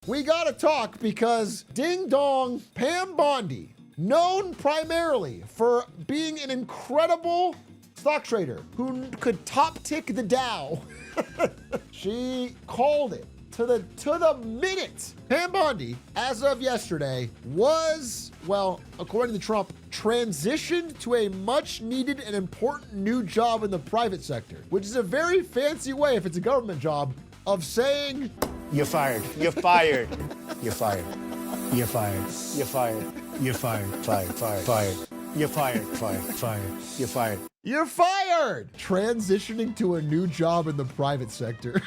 we gotta talk because ding dong, Pam Bondi, known primarily for being an incredible stock trader who could top tick the Dow. She called it to the minute. Pam Bondi, as of yesterday, was, well, according to Trump, transitioned to a much needed and important new job in the private sector, which is a very fancy way, if it's a government job, of saying, you're fired. You're fired. You're fired. You're fired. You're fired. You're fired. Fired. Fired. Fired. You're fired. Fired. Fired. You're fired. You're fired! Transitioning to a new job in the private sector.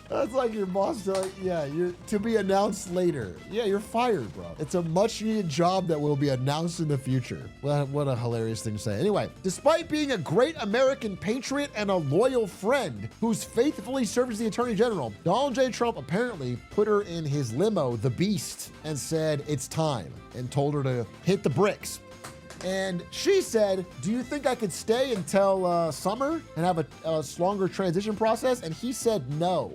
That's like your boss telling, yeah, you're to be announced later. Yeah, you're fired, bro. It's a much needed job that will be announced in the future. Well, what a hilarious thing to say. Anyway, despite being a great American patriot and a loyal friend who's faithfully served as the Attorney General, Donald J. Trump apparently put her in his limo, the Beast, and said, it's time, and told her to hit the bricks. And she said, do you think I could stay until summer and have a longer transition process? And he said no.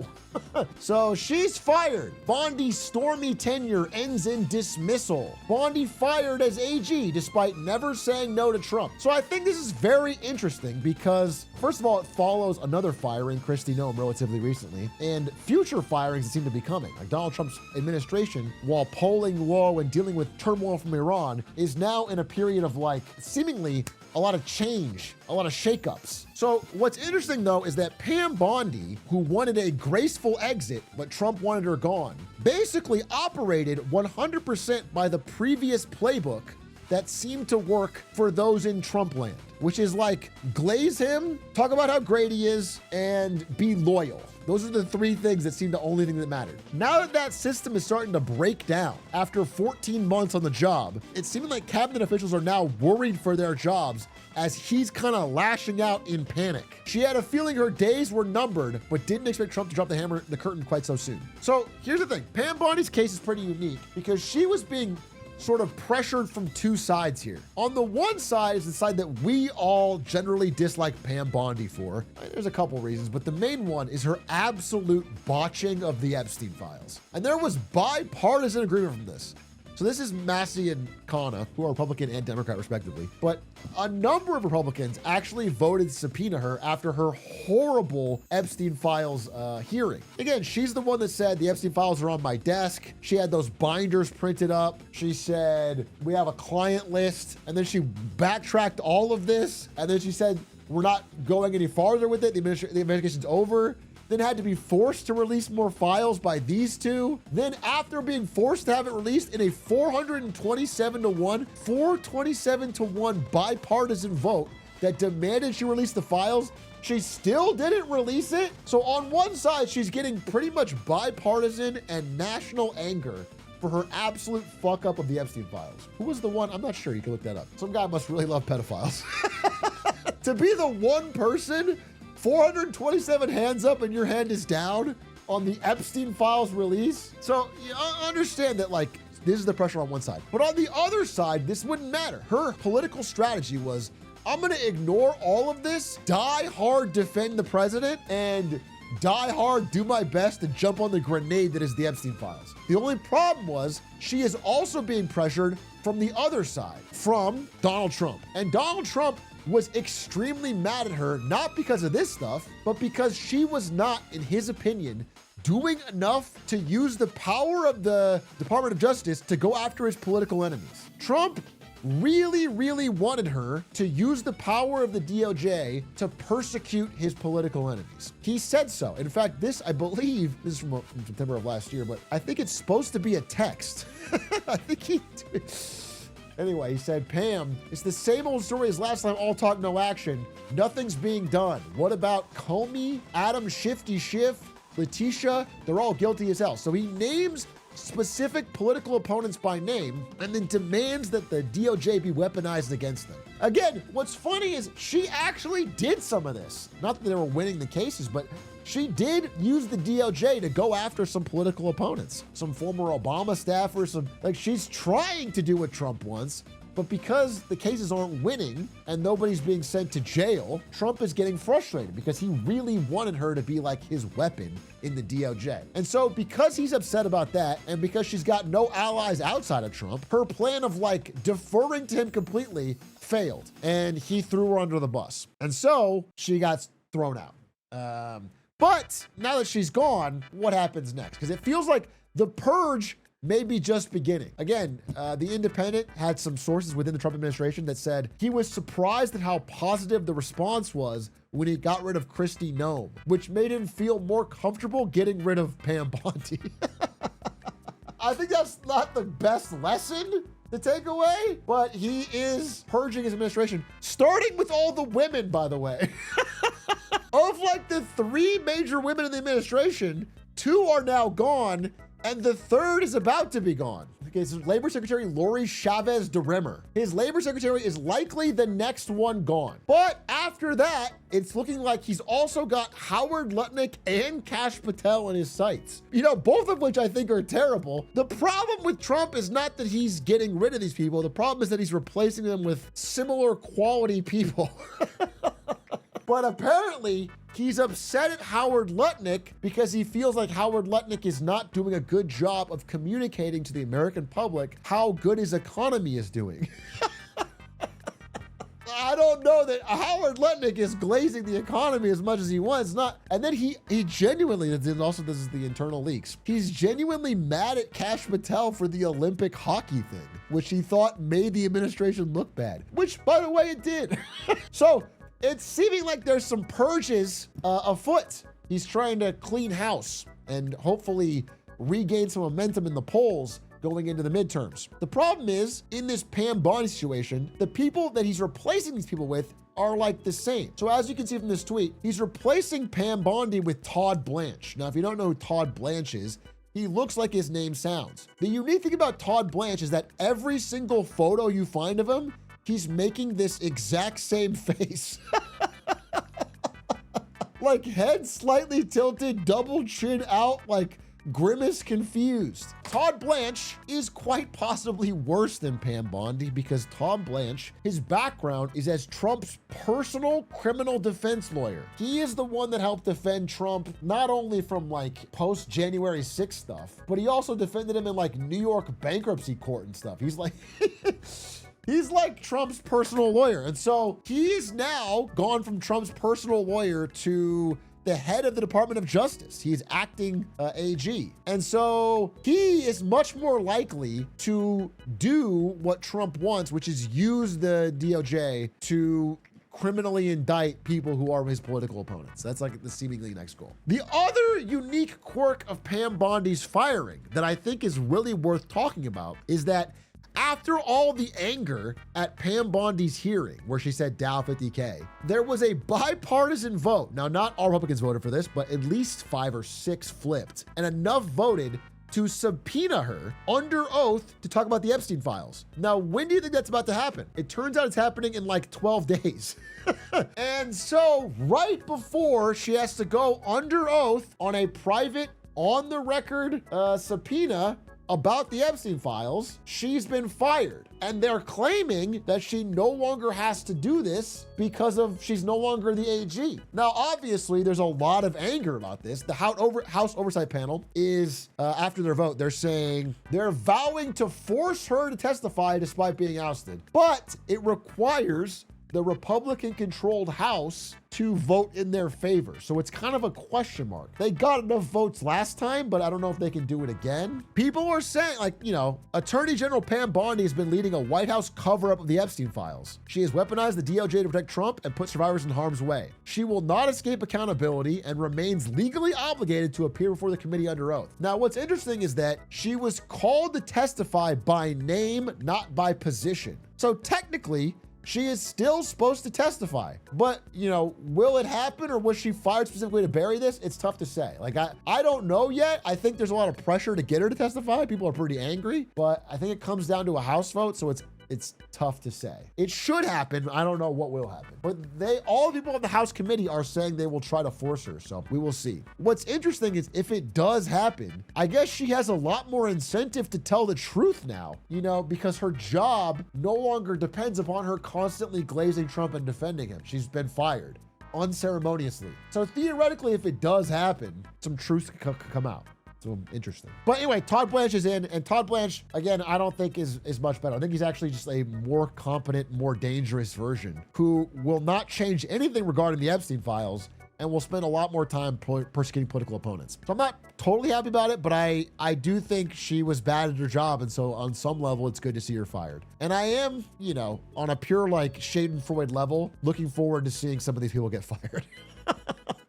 So she's fired. Bondi's stormy tenure ends in dismissal. Bondi fired as AG despite never saying no to Trump. So I think this is very interesting because, first of all, it follows another firing, Kristi Noem, relatively recently, and future firings that seem to be coming. Like Donald Trump's administration, while polling low and dealing with turmoil from Iran, is now in a period of like seemingly a lot of change, a lot of shakeups. So what's interesting though is that Pam Bondi, who wanted a graceful exit, but Trump wanted her gone, basically operated 100% by the previous playbook that seemed to work for those in Trump land, which is like glaze him, talk about how great he is, and be loyal. Those are the three things that seem the only thing that mattered. Now that that system is starting to break down after 14 months on the job, it's seeming like cabinet officials are now worried for their jobs as he's kind of lashing out in panic. She had a feeling her days were numbered, but didn't expect Trump to drop the curtain quite so soon. So here's the thing, Pam Bondi's case is pretty unique because she was being sort of pressured from two sides here. On the one side is the side that we all generally dislike Pam Bondi for. There's a couple reasons, but the main one is her absolute botching of the Epstein files. And there was bipartisan agreement from this. So this is Massey and Khanna, who are Republican and Democrat respectively. But a number of Republicans actually voted to subpoena her after her horrible Epstein files hearing. Again, she's the one that said the Epstein files are on my desk. She had those binders printed up. She said, we have a client list. And then she backtracked all of this. And then she said, we're not going any farther with it. The investigation's over. Then had to be forced to release more files by these two. Then after being forced to have it released in a 427-to-1 bipartisan vote that demanded she release the files, she still didn't release it. So on one side, she's getting pretty much bipartisan and national anger for her absolute fuck up of the Epstein files. Who was the one? I'm not sure. You can look that up. Some guy must really love pedophiles. To be the one person 427 hands up and your hand is down on the Epstein files release. So you understand that like this is the pressure on one side, but on the other side, this wouldn't matter. Her political strategy was, I'm gonna ignore all of this, die hard, defend the president, and die hard, do my best to jump on the grenade that is the Epstein files. The only problem was she is also being pressured from the other side, from Donald Trump. And Donald Trump was extremely mad at her, not because of this stuff, but because she was not, in his opinion, doing enough to use the power of the Department of Justice to go after his political enemies. Trump really, really wanted her to use the power of the DOJ to persecute his political enemies. He said so. In fact, this, I believe, this is from September of last year, but I think it's supposed to be a text. I think he did. Anyway, he said, Pam, it's the same old story as last time, all talk, no action. Nothing's being done. What about Comey, Adam Shifty Schiff, Letitia? They're all guilty as hell. So he names specific political opponents by name and then demands that the DOJ be weaponized against them. Again, what's funny is she actually did some of this. Not that they were winning the cases, but she did use the DOJ to go after some political opponents, some former Obama staffers, like she's trying to do what Trump wants, But because the cases aren't winning and nobody's being sent to jail, Trump is getting frustrated because he really wanted her to be like his weapon in the DOJ. And so because he's upset about that, and because she's got no allies outside of Trump, her plan of like deferring to him completely failed, and he threw her under the bus. And so she got thrown out. But now that she's gone, what happens next? Because it feels like the purge may be just beginning. Again, The Independent had some sources within the Trump administration that said he was surprised at how positive the response was when he got rid of Kristi Noem, which made him feel more comfortable getting rid of Pam Bondi. I think that's not the best lesson to take away, but he is purging his administration, starting with all the women, by the way. Of like the 3 major women in the administration, 2 are now gone, and the 3rd is about to be gone. Okay, so Labor Secretary Lori Chavez DeRimmer. His Labor Secretary is likely the next one gone. But after that, it's looking like he's also got Howard Lutnick and Kash Patel in his sights. You know, both of which I think are terrible. The problem with Trump is not that he's getting rid of these people. The problem is that he's replacing them with similar quality people. But apparently, he's upset at Howard Lutnick because he feels like Howard Lutnick is not doing a good job of communicating to the American public how good his economy is doing. I don't know that Howard Lutnick is glazing the economy as much as he wants. Not, and then he genuinely, and also this is the internal leaks, he's genuinely mad at Kash Patel for the Olympic hockey thing, which he thought made the administration look bad, which by the way, it did. So, it's seeming like there's some purges afoot. He's trying to clean house and hopefully regain some momentum in the polls going into the midterms. The problem is, in this Pam Bondi situation, the people that he's replacing these people with are like the same. So as you can see from this tweet, he's replacing Pam Bondi with Todd Blanche. Now, if you don't know who Todd Blanche is, he looks like his name sounds. The unique thing about Todd Blanche is that every single photo you find of him, he's making this exact same face. Like head slightly tilted, double chin out, like grimace confused. Todd Blanche is quite possibly worse than Pam Bondi because Todd Blanche, his background is as Trump's personal criminal defense lawyer. He is the one that helped defend Trump not only from like post January 6th stuff, but he also defended him in like New York bankruptcy court and stuff. He's like, he's like Trump's personal lawyer. And so he's now gone from Trump's personal lawyer to the head of the Department of Justice. He's acting AG. And so he is much more likely to do what Trump wants, which is use the DOJ to criminally indict people who are his political opponents. That's like the seemingly next goal. The other unique quirk of Pam Bondi's firing that I think is really worth talking about is that after all the anger at Pam Bondi's hearing, where she said Dow 50K, there was a bipartisan vote. Now, not all Republicans voted for this, but at least 5 or 6 flipped, and enough voted to subpoena her under oath to talk about the Epstein files. Now, when do you think that's about to happen? It turns out it's happening in like 12 days. And so right before she has to go under oath on a private, on the record subpoena about the Epstein files, she's been fired. And they're claiming that she no longer has to do this because of she's no longer the AG. Now, obviously, there's a lot of anger about this. The House Oversight Panel is, after their vote, they're saying they're vowing to force her to testify despite being ousted. But it requires the Republican-controlled House to vote in their favor. So it's kind of a question mark. They got enough votes last time, but I don't know if they can do it again. People are saying, like, you know, Attorney General Pam Bondi has been leading a White House cover-up of the Epstein files. She has weaponized the DOJ to protect Trump and put survivors in harm's way. She will not escape accountability and remains legally obligated to appear before the committee under oath. Now, what's interesting is that she was called to testify by name, not by position. So technically, she is still supposed to testify, but you know, will it happen or was she fired specifically to bury this? It's tough to say. Like, I don't know yet. I think there's a lot of pressure to get her to testify. People are pretty angry, but I think it comes down to a House vote. So it's it's tough to say. It should happen. I don't know what will happen. But all the people on the House committee are saying they will try to force her. So we will see. What's interesting is if it does happen, I guess she has a lot more incentive to tell the truth now, you know, because her job no longer depends upon her constantly glazing Trump and defending him. She's been fired unceremoniously. So theoretically, if it does happen, some truth could come out. So interesting. But anyway, Todd Blanche is in, and Todd Blanche, again, I don't think is much better. I think he's actually just a more competent, more dangerous version who will not change anything regarding the Epstein files and will spend a lot more time persecuting political opponents. So I'm not totally happy about it, but I do think she was bad at her job. And so on some level, it's good to see her fired. And I am, you know, on a pure like Schadenfreude level, looking forward to seeing some of these people get fired.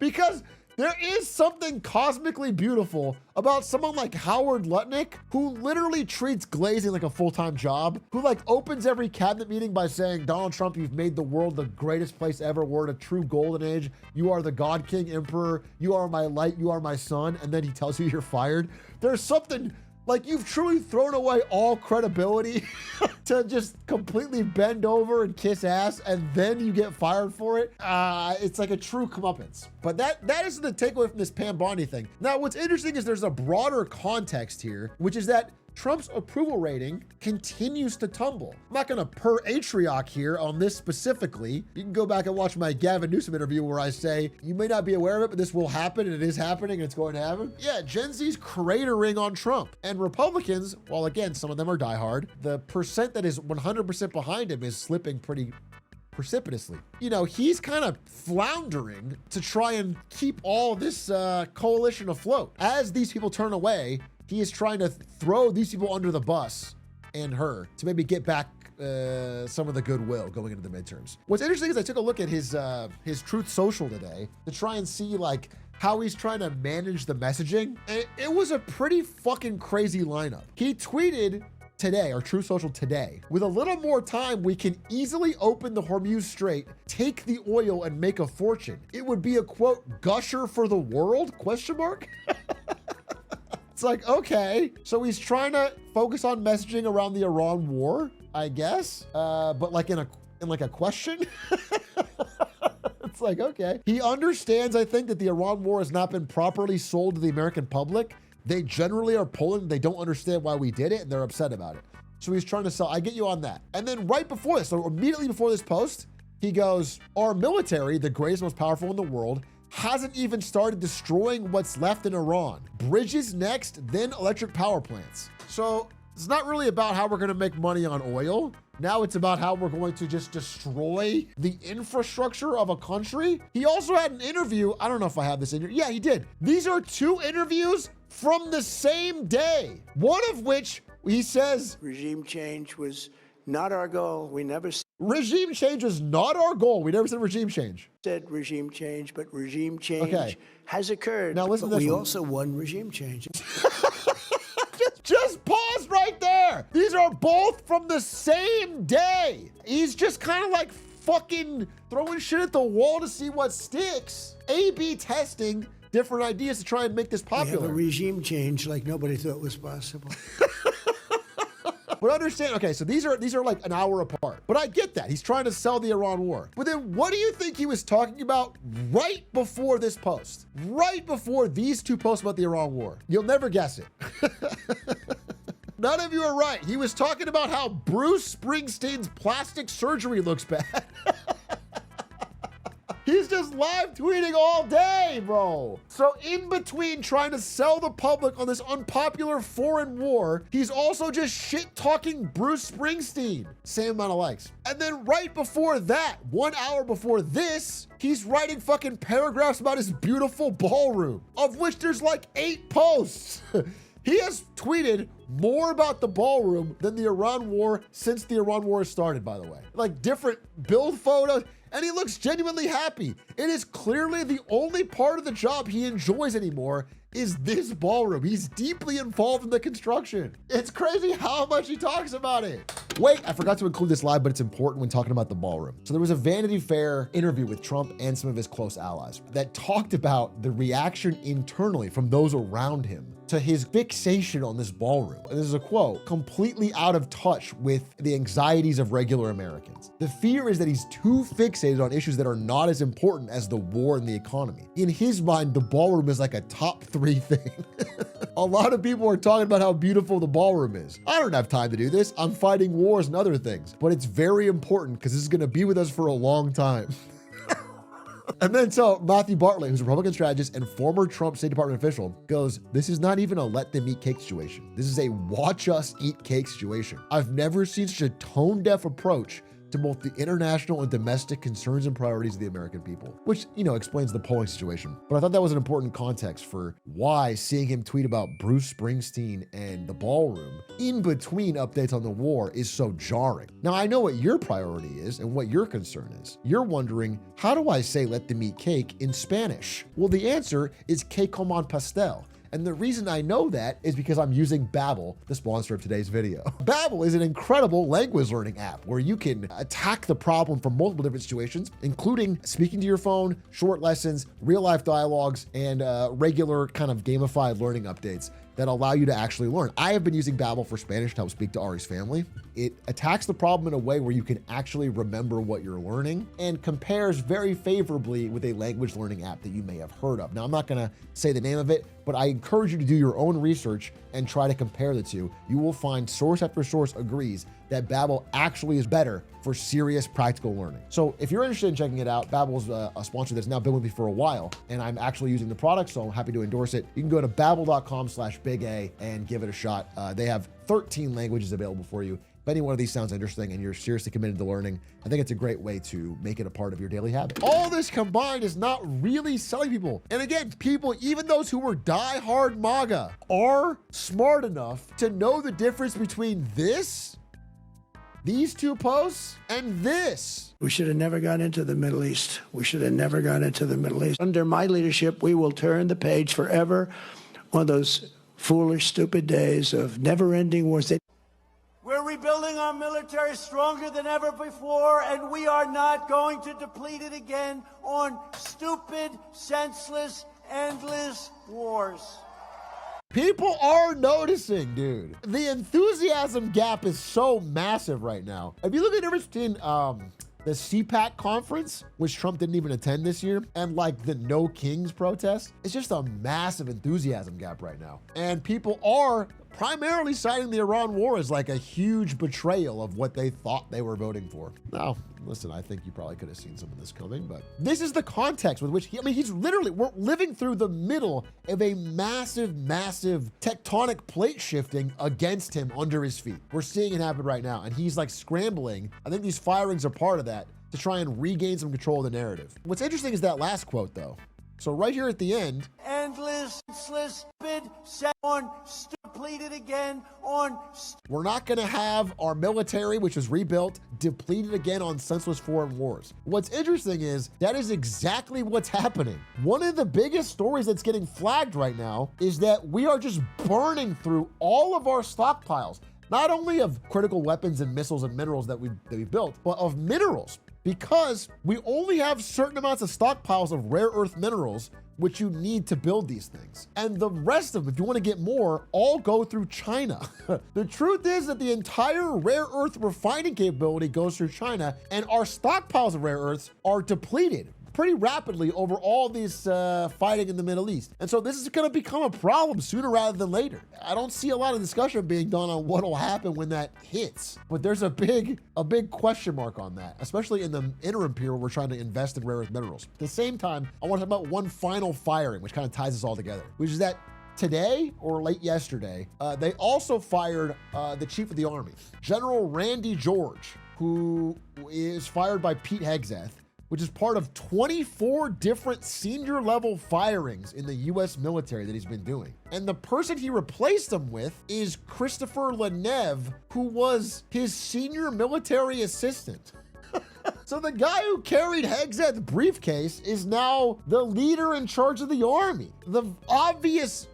Because there is something cosmically beautiful about someone like Howard Lutnick, who literally treats glazing like a full-time job, who like opens every cabinet meeting by saying, Donald Trump, you've made the world the greatest place ever. We're in a true golden age. You are the God King Emperor. You are my light. You are my sun. And then he tells you you're fired. There's something like you've truly thrown away all credibility to just completely bend over and kiss ass, and then you get fired for it. It's like a true comeuppance. But that isn't the takeaway from this Pam Bondi thing. Now, what's interesting is there's a broader context here, which is that Trump's approval rating continues to tumble. I'm not gonna per atrioc here on this specifically. You can go back and watch my Gavin Newsom interview where I say, you may not be aware of it, but this will happen and it is happening and it's going to happen. Yeah, Gen Z's cratering on Trump. And Republicans, while again, some of them are diehard, the percent that is 100% behind him is slipping pretty precipitously. You know, he's kind of floundering to try and keep all this coalition afloat. As these people turn away, he is trying to throw these people under the bus and her to maybe get back some of the goodwill going into the midterms. What's interesting is I took a look at his Truth Social today to try and see like how he's trying to manage the messaging. And it was a pretty fucking crazy lineup. He tweeted today, or Truth Social today, with a little more time, we can easily open the Hormuz Strait, take the oil and make a fortune. It would be a quote, gusher for the world, question mark? It's like, okay, so he's trying to focus on messaging around the Iran war, I guess, but like in a question. It's like, okay. He understands, I think, that the Iran war has not been properly sold to the American public. They generally are pulling, they don't understand why we did it, and they're upset about it. So he's trying to sell, I get you on that. And then right before this, so immediately before this post, he goes, our military, the greatest, most powerful in the world, hasn't even started destroying what's left in Iran. Bridges next, then electric power plants. So it's not really about how we're gonna make money on oil. Now it's about how we're going to just destroy the infrastructure of a country. He also had an interview. I don't know if I have this in here. Yeah, he did. These are two interviews from the same day. One of which he says, regime change was not our goal. We never regime change was not our goal. We never said regime change. Said regime change, but regime change has occurred. Now listen to this. We one. also won regime change. Just pause right there. These are both from the same day. He's just kind of like fucking throwing shit at the wall to see what sticks. A/B testing different ideas to try and make this popular. We have a regime change like nobody thought was possible. But understand, okay, so these are like an hour apart. But I get that. He's trying to sell the Iran war. But then what do you think he was talking about right before this post? Right before these two posts about the Iran war? You'll never guess it. None of you are right. He was talking about how Bruce Springsteen's plastic surgery looks bad. He's just live tweeting all day, bro. So in between trying to sell the public on this unpopular foreign war, he's also just shit talking Bruce Springsteen. Same amount of likes. And then right before that, 1 hour before this, he's writing fucking paragraphs about his beautiful ballroom, of which there's like 8 posts. He has tweeted more about the ballroom than the Iran war since the Iran war started, by the way. Like different build photos. And he looks genuinely happy. It is clearly the only part of the job he enjoys anymore is this ballroom. He's deeply involved in the construction. It's crazy how much he talks about it. Wait, I forgot to include this live, but it's important when talking about the ballroom. So there was a Vanity Fair interview with Trump and some of his close allies that talked about the reaction internally from those around him to his fixation on this ballroom. And this is a quote, completely out of touch with the anxieties of regular Americans. The fear is that he's too fixated on issues that are not as important as the war and the economy. In his mind, the ballroom is like a top 3 thing. A lot of people are talking about how beautiful the ballroom is. I don't have time to do this. I'm fighting wars and other things, but it's very important because this is gonna be with us for a long time. And then so Matthew Bartlett, who's a Republican strategist and former Trump State Department official, goes, this is not even a let them eat cake situation. This is a watch us eat cake situation. I've never seen such a tone-deaf approach to both the international and domestic concerns and priorities of the American people, which, explains the polling situation. But I thought that was an important context for why seeing him tweet about Bruce Springsteen and the ballroom in between updates on the war is so jarring. Now, I know what your priority is and what your concern is. You're wondering, how do I say let them eat cake in Spanish? Well, the answer is que coman pastel. And the reason I know that is because I'm using Babbel, the sponsor of today's video. Babbel is an incredible language learning app where you can attack the problem from multiple different situations, including speaking to your phone, short lessons, real life dialogues, and regular kind of gamified learning updates that allow you to actually learn. I have been using Babbel for Spanish to help speak to Ari's family. It attacks the problem in a way where you can actually remember what you're learning and compares very favorably with a language learning app that you may have heard of. Now, I'm not gonna say the name of it, but I encourage you to do your own research and try to compare the two. You will find source after source agrees that Babbel actually is better for serious practical learning. So if you're interested in checking it out, Babbel's a sponsor that's now been with me for a while, and I'm actually using the product, so I'm happy to endorse it. You can go to babbel.com/big A and give it a shot. They have 13 languages available for you. If any one of these sounds interesting and you're seriously committed to learning, I think it's a great way to make it a part of your daily habit. All this combined is not really selling people. And again, people, even those who were die-hard MAGA, are smart enough to know the difference between these 2 posts, and this. We should have never gone into the Middle East. We should have never gone into the Middle East. Under my leadership, we will turn the page forever on those foolish, stupid days of never-ending wars. We're rebuilding our military stronger than ever before, and we are not going to deplete it again on stupid, senseless, endless wars. People are noticing, dude. The enthusiasm gap is so massive right now. If you look at the difference between the CPAC conference, which Trump didn't even attend this year, and like the No Kings protest, it's just a massive enthusiasm gap right now. And people are primarily citing the Iran war as like a huge betrayal of what they thought they were voting for. Now, listen, I think you probably could have seen some of this coming, but this is the context with which he's literally, we're living through the middle of a massive tectonic plate shifting against him under his feet. We're seeing it happen right now, and he's like scrambling. I think these firings are part of that to try and regain some control of the narrative. What's interesting is that last quote though. So right here at the end, endless, stupid, depleted again on. We're not going to have our military, which was rebuilt, depleted again on senseless foreign wars. What's interesting is that is exactly what's happening. One of the biggest stories that's getting flagged right now is that we are just burning through all of our stockpiles, not only of critical weapons and missiles and minerals that we built, but of minerals. Because we only have certain amounts of stockpiles of rare earth minerals, which you need to build these things. And the rest of them, if you want to get more, all go through China. The truth is that the entire rare earth refining capability goes through China, and our stockpiles of rare earths are depleted pretty rapidly over all these fighting in the Middle East. And so this is gonna become a problem sooner rather than later. I don't see a lot of discussion being done on what'll happen when that hits, but there's a big question mark on that, especially in the interim period where we're trying to invest in rare earth minerals. At the same time, I wanna talk about one final firing, which kind of ties this all together, which is that today or late yesterday, they also fired the chief of the army, General Randy George, who is fired by Pete Hegseth, which is part of 24 different senior level firings in the US military that he's been doing. And the person he replaced him with is Christopher Leneve, who was his senior military assistant. So the guy who carried Hegseth's briefcase is now the leader in charge of the army. The obvious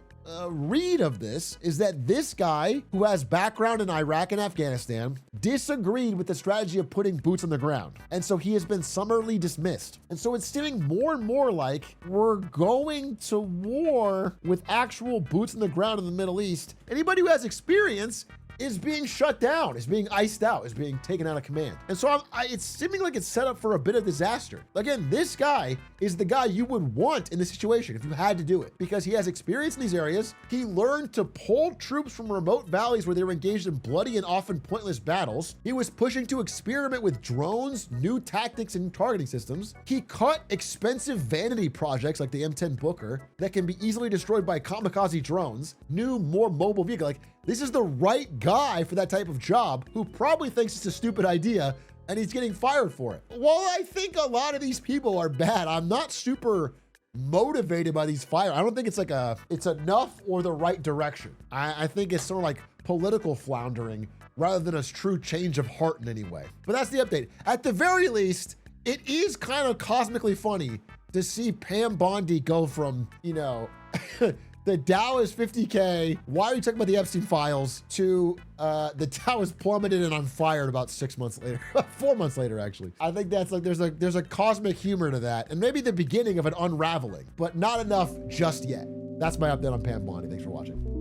read of this is that this guy, who has background in Iraq and Afghanistan, disagreed with the strategy of putting boots on the ground. And so he has been summarily dismissed. And so it's seeming more and more like we're going to war with actual boots on the ground in the Middle East. Anybody who has experience is being shut down, is being iced out, is being taken out of command. And so it's seeming like it's set up for a bit of disaster. Again, this guy is the guy you would want in this situation if you had to do it, because he has experience in these areas. He learned to pull troops from remote valleys where they were engaged in bloody and often pointless battles. He was pushing to experiment with drones, new tactics, and targeting systems. He cut expensive vanity projects like the M10 Booker that can be easily destroyed by kamikaze drones, new, more mobile vehicle. Like, this is the right guy for that type of job, who probably thinks it's a stupid idea and he's getting fired for it. While I think a lot of these people are bad, I'm not super motivated by these fires. I don't think it's enough or the right direction. I think it's sort of like political floundering rather than a true change of heart in any way. But that's the update. At the very least, it is kind of cosmically funny to see Pam Bondi go from, you know, the Dow is 50K. Why are you talking about the Epstein files? To the Dow is plummeted and I'm fired about 6 months later, 4 months later, actually. I think that's like, there's a cosmic humor to that, and maybe the beginning of an unraveling, but not enough just yet. That's my update on Pam Bondi. Thanks for watching.